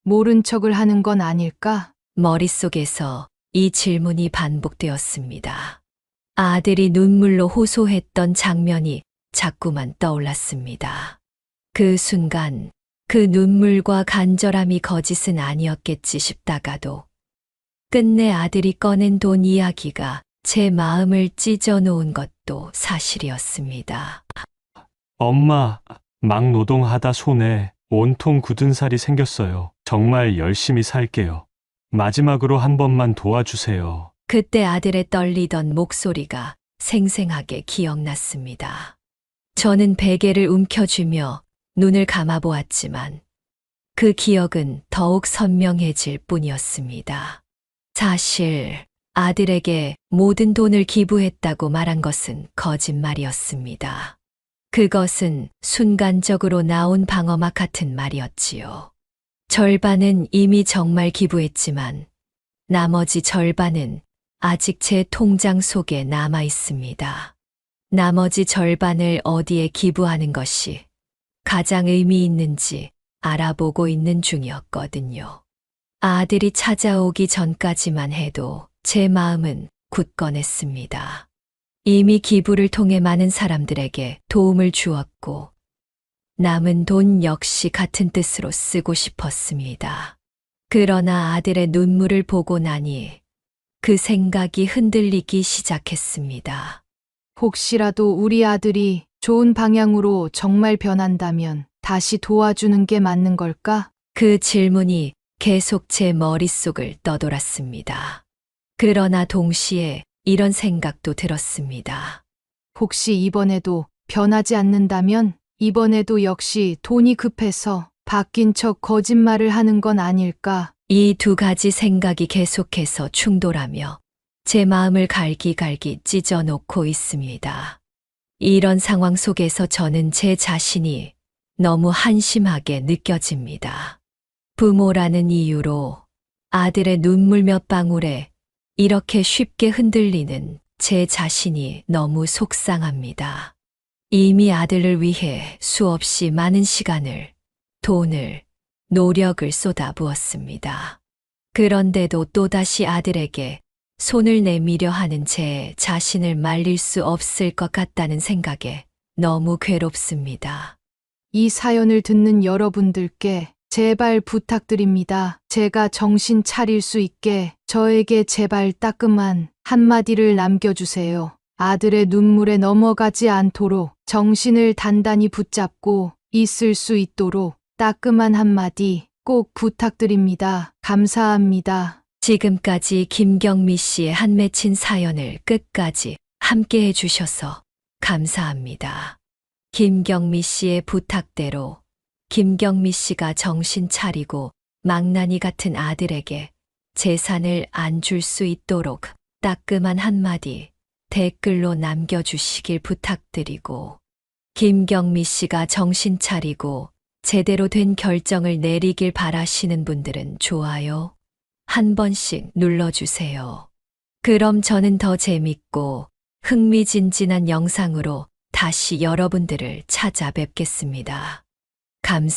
모른 척을 하는 건 아닐까? 머릿속에서 이 질문이 반복되었습니다. 아들이 눈물로 호소했던 장면이 자꾸만 떠올랐습니다. 그 순간 그 눈물과 간절함이 거짓은 아니었겠지 싶다가도 끝내 아들이 꺼낸 돈 이야기가 제 마음을 찢어 놓은 것도 사실이었습니다. 엄마, 막 노동하다 손에 온통 굳은 살이 생겼어요. 정말 열심히 살게요. 마지막으로 한 번만 도와주세요. 그때 아들의 떨리던 목소리가 생생하게 기억났습니다. 저는 베개를 움켜쥐며 눈을 감아보았지만 그 기억은 더욱 선명해질 뿐이었습니다. 사실 아들에게 모든 돈을 기부했다고 말한 것은 거짓말이었습니다. 그것은 순간적으로 나온 방어막 같은 말이었지요. 절반은 이미 정말 기부했지만 나머지 절반은 아직 제 통장 속에 남아 있습니다. 나머지 절반을 어디에 기부하는 것이 가장 의미 있는지 알아보고 있는 중이었거든요. 아들이 찾아오기 전까지만 해도 제 마음은 굳건했습니다. 이미 기부를 통해 많은 사람들에게 도움을 주었고 남은 돈 역시 같은 뜻으로 쓰고 싶었습니다. 그러나 아들의 눈물을 보고 나니 그 생각이 흔들리기 시작했습니다. 혹시라도 우리 아들이 좋은 방향으로 정말 변한다면 다시 도와주는 게 맞는 걸까? 그 질문이 계속 제 머릿속을 떠돌았습니다. 그러나 동시에 이런 생각도 들었습니다. 혹시 이번에도 변하지 않는다면 이번에도 역시 돈이 급해서 바뀐 척 거짓말을 하는 건 아닐까? 이 두 가지 생각이 계속해서 충돌하며 제 마음을 갈기갈기 찢어 놓고 있습니다. 이런 상황 속에서 저는 제 자신이 너무 한심하게 느껴집니다. 부모라는 이유로 아들의 눈물 몇 방울에 이렇게 쉽게 흔들리는 제 자신이 너무 속상합니다. 이미 아들을 위해 수없이 많은 시간을, 돈을, 노력을 쏟아부었습니다. 그런데도 또다시 아들에게 손을 내밀려 하는 제 자신을 말릴 수 없을 것 같다는 생각에 너무 괴롭습니다. 이 사연을 듣는 여러분들께 제발 부탁드립니다. 제가 정신 차릴 수 있게 저에게 제발 따끔한 한마디를 남겨주세요. 아들의 눈물에 넘어가지 않도록 정신을 단단히 붙잡고 있을 수 있도록 따끔한 한마디 꼭 부탁드립니다. 감사합니다. 지금까지 김경미 씨의 한 맺힌 사연을 끝까지 함께 해주셔서 감사합니다. 김경미 씨의 부탁대로 김경미 씨가 정신 차리고 망나니 같은 아들에게 재산을 안 줄 수 있도록 따끔한 한마디 댓글로 남겨주시길 부탁드리고 김경미 씨가 정신 차리고 제대로 된 결정을 내리길 바라시는 분들은 좋아요 한 번씩 눌러주세요. 그럼 저는 더 재밌고 흥미진진한 영상으로 다시 여러분들을 찾아뵙겠습니다. 감사합니다.